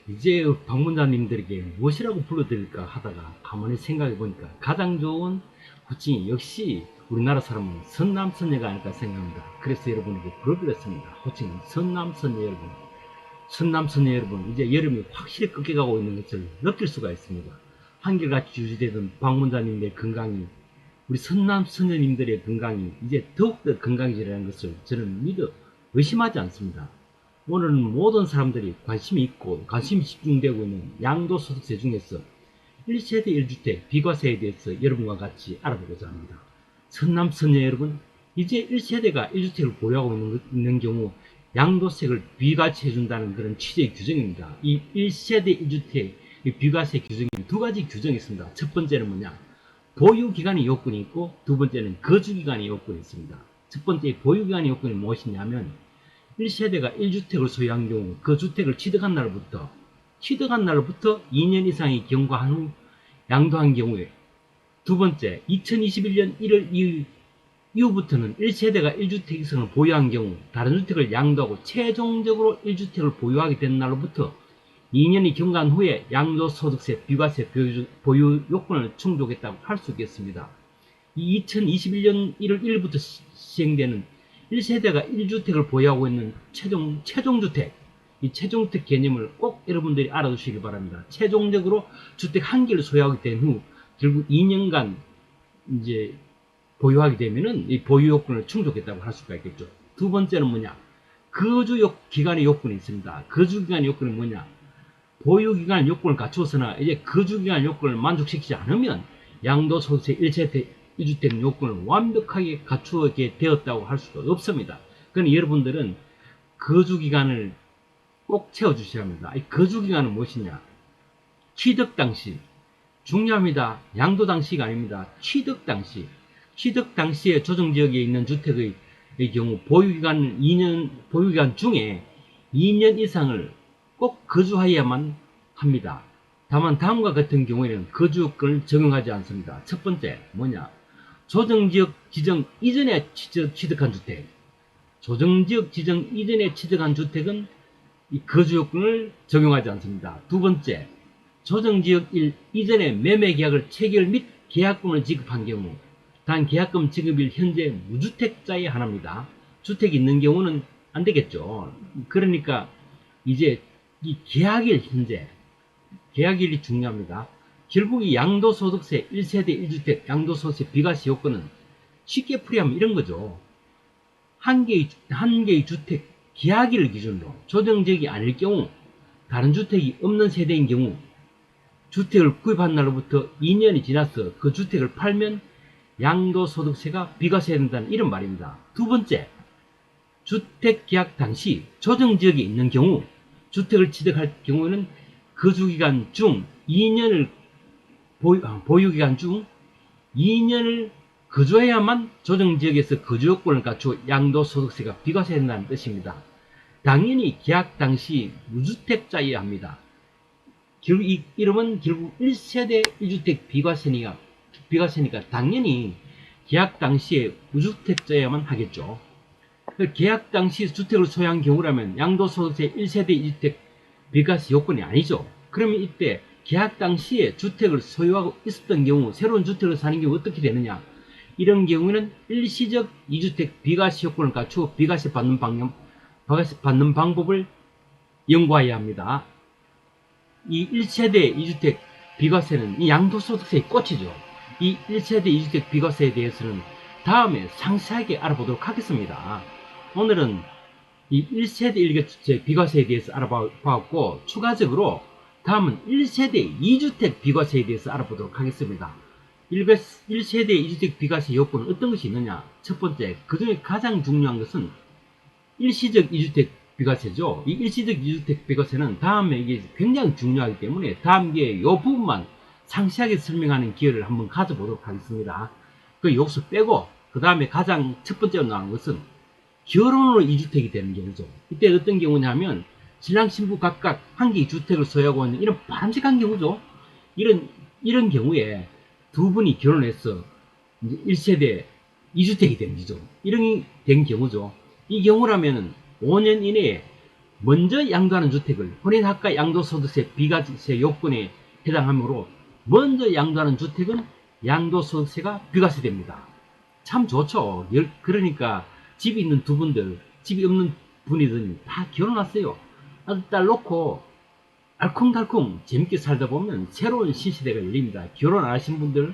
이제 방문자님들에게 무엇이라고 불러드릴까 하다가 가만히 생각해 보니까 가장 좋은 호칭이 역시 우리나라 사람은 선남선녀가 아닐까 생각합니다. 그래서 여러분에게 불러드렸습니다. 호칭은 선남선녀 여러분. 선남선녀 여러분, 이제 여름이 확실히 꺾여가고 있는 것을 느낄 수가 있습니다. 한결같이 유지되던 방문자님의 건강이, 우리 선남선녀님들의 건강이 이제 더욱더 건강해지라는 것을 저는 믿어 의심하지 않습니다. 오늘은 모든 사람들이 관심이 있고 관심이 집중되고 있는 양도소득세 중에서 1세대 1주택 비과세에 대해서 여러분과 같이 알아보고자 합니다. 선남선녀 여러분, 이제 1세대가 1주택을 보유하고 있는 경우 양도세를 비과세해준다는 그런 취지의 규정입니다. 이 1세대 1주택 비과세 규정에 두 가지 규정이 있습니다. 첫 번째는 뭐냐? 보유기간의 요건이 있고, 두 번째는 거주기간의 요건이 있습니다. 첫 번째 보유기간의 요건이 무엇이냐면 1세대가 1주택을 소유한 경우 그 주택을 취득한 날부터 2년 이상의 경과한 후 양도한 경우에, 두 번째 2021년 1월 이후부터는 1세대가 1주택 이상을 보유한 경우 다른 주택을 양도하고 최종적으로 1주택을 보유하게 된 날로부터 2년이 경과한 후에 양도소득세 비과세 보유 요건을 충족했다고 할 수 있겠습니다. 이 2021년 1월 1일부터 시행되는 1세대가 1주택을 보유하고 있는 최종주택, 이 최종주택 개념을 꼭 여러분들이 알아두시기 바랍니다. 최종적으로 주택 한 개를 소유하게 된 후 결국 2년간 이제 보유하게 되면은 이 보유 요건을 충족했다고 할 수가 있겠죠. 두 번째는 뭐냐? 거주 기간의 요건이 있습니다. 거주 기간의 요건은 뭐냐? 보유 기간 요건을 갖추어서나 이제 거주 기간 요건을 만족시키지 않으면 양도소득세 1세대 1주택 요건을 완벽하게 갖추게 되었다고 할 수가 없습니다. 그러니 여러분들은 거주기간을 꼭 채워주셔야 합니다. 이 거주기간은 무엇이냐? 취득 당시. 중요합니다. 양도 당시가 아닙니다. 취득 당시. 취득 당시에 조정지역에 있는 주택의 경우 보유기간 중에 2년 이상을 꼭 거주하여야만 합니다. 다만 다음과 같은 경우에는 거주요건을 적용하지 않습니다. 첫 번째 뭐냐? 조정지역 지정 이전에 취득한 주택. 조정지역 지정 이전에 취득한 주택은 이 거주요건을 적용하지 않습니다. 두 번째, 조정지역 이전에 매매계약을 체결 및 계약금을 지급한 경우, 단 계약금 지급일 현재 무주택자에 한합니다. 주택이 있는 경우는 안 되겠죠. 그러니까 이제 이 계약일 현재, 계약일이 중요합니다. 결국 이 양도소득세 1세대 1주택 양도소득세 비과세 요건은 쉽게 풀이하면 이런 거죠. 한 개의 주택 계약일을 기준으로 조정지역이 아닐 경우, 다른 주택이 없는 세대인 경우 주택을 구입한 날로부터 2년이 지나서 그 주택을 팔면 양도소득세가 비과세된다는 이런 말입니다. 두 번째, 주택 계약 당시 조정지역에 있는 경우 주택을 취득할 경우에는 거주기간 중 2년을 보유기간 중 2년을 거주해야만 조정지역에서 거주요건을 갖추어 양도소득세가 비과세된다는 뜻입니다. 당연히 계약 당시 무주택자여야 합니다. 결국 이 이름은 결국 1세대 1주택 비과세니까 당연히 계약 당시에 무주택자여야만 하겠죠. 계약 당시 주택을 소유한 경우라면 양도소득세 1세대 1주택 비과세 요건이 아니죠. 그러면 이때 계약 당시에 주택을 소유하고 있었던 경우 새로운 주택을 사는 경우 어떻게 되느냐? 이런 경우에는 일시적 2주택 비과세 요건을 갖추어 비과세 받는 방법을 연구해야 합니다. 이 1세대 2주택 비과세는 이 양도소득세의 꽃이죠. 이 1세대 2주택 비과세에 대해서는 다음에 상세하게 알아보도록 하겠습니다. 오늘은 이 1세대 1주택 비과세에 대해서 알아봤고, 추가적으로 다음은 1세대 2주택 비과세에 대해서 알아보도록 하겠습니다. 1세대 2주택 비과세 요건은 어떤 것이 있느냐? 첫 번째, 그 중에 가장 중요한 것은 일시적 2주택 비과세죠. 이 일시적 2주택 비과세는 다음에 이게 굉장히 중요하기 때문에 다음 기회에 이 부분만 상세하게 설명하는 기회를 한번 가져보도록 하겠습니다. 그 요소 빼고, 그 다음에 가장 첫 번째로 나오는 것은 결혼으로 2주택이 되는 경우죠. 이때 어떤 경우냐면 신랑 신부 각각 한 개의 주택을 소유하고 있는 이런 바람직한 경우죠. 이런 경우에 두 분이 결혼해서 이제 1세대 2주택이 되는 거죠. 이런 된 경우죠. 이 경우라면은 5년 이내에 먼저 양도하는 주택을 혼인합과 양도소득세 비과세 요건에 해당하므로 먼저 양도하는 주택은 양도소득세가 비과세됩니다. 참 좋죠. 그러니까 집이 있는 두 분들, 집이 없는 분이든 다 결혼하세요. 아들, 딸 놓고 알콩달콩 재밌게 살다 보면 새로운 신시대가 열립니다. 결혼 안 하신 분들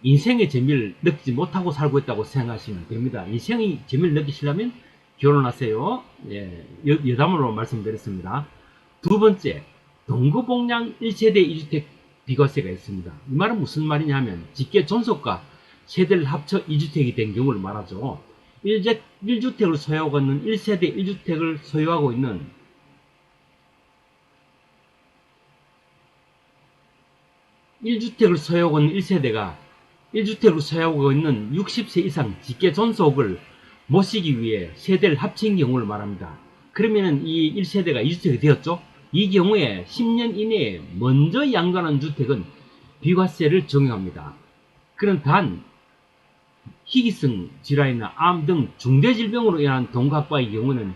인생의 재미를 느끼지 못하고 살고 있다고 생각하시면 됩니다. 인생의 재미를 느끼시려면 결혼하세요. 예, 여담으로 말씀드렸습니다. 두 번째, 동거복량 1세대 2주택 비과세가 있습니다. 이 말은 무슨 말이냐 하면 직계 존속과 세대를 합쳐 2주택이 된 경우를 말하죠. 1주택을 소유하고 있는 1세대 1주택을 소유하고 있는 1주택을 소유하고 있는 1세대가 1주택을 소유하고 있는 60세 이상 직계 존속을 모시기 위해 세대를 합친 경우를 말합니다. 그러면은 이 1세대가 2주택이 되었죠? 이 경우에 10년 이내에 먼저 양도하는 주택은 비과세를 적용합니다. 그런 단 희귀성 질환이나 암 등 중대질병으로 인한 동거합과의 경우는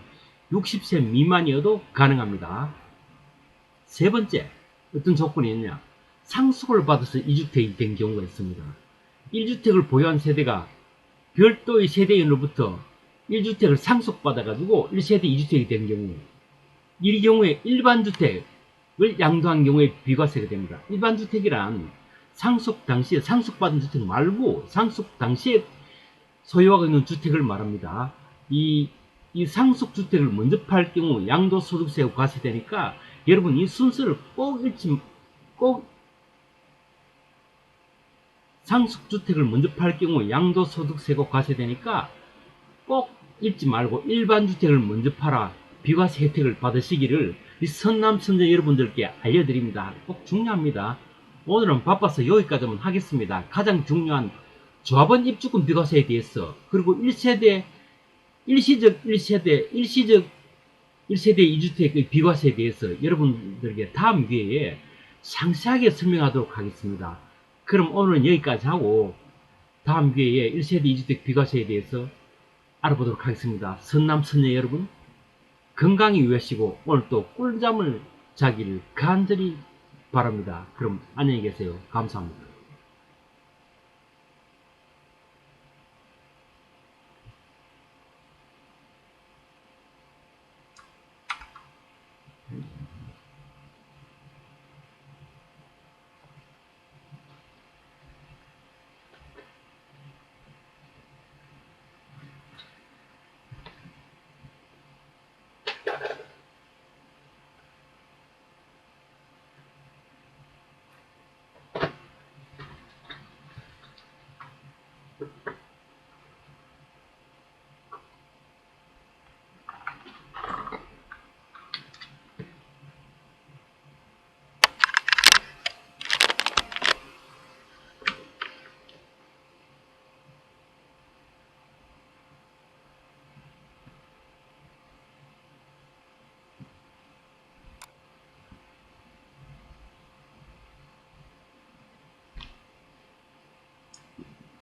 60세 미만이어도 가능합니다. 세 번째, 어떤 조건이 있냐? 상속을 받아서 2주택이 된 경우가 있습니다. 1주택을 보유한 세대가 별도의 세대인으로부터 1주택을 상속받아가지고 1세대 2주택이 된 경우, 이 경우에 일반주택을 양도한 경우에 비과세가 됩니다. 일반주택이란 상속 당시에 상속받은 주택 말고 상속 당시에 소유하고 있는 주택을 말합니다. 이 상속주택을 먼저 팔 경우 양도소득세가 과세되니까 여러분 이 순서를 꼭 상속주택을 먼저 팔 경우 양도소득세가 과세되니까 꼭 잊지 말고 일반주택을 먼저 팔아 비과세 혜택을 받으시기를 이 선남 선녀 여러분들께 알려드립니다. 꼭 중요합니다. 오늘은 바빠서 여기까지만 하겠습니다. 가장 중요한 조합원 입주권 비과세에 대해서 그리고 1세대 2주택의 비과세에 대해서 여러분들에게 다음 기회에 상세하게 설명하도록 하겠습니다. 그럼 오늘은 여기까지 하고 다음 기회에 1세대 2주택 비과세에 대해서 알아보도록 하겠습니다. 선남 선녀 여러분 건강히 유의하시고 오늘 또 꿀잠을 자기를 간절히 바랍니다. 그럼 안녕히 계세요. 감사합니다.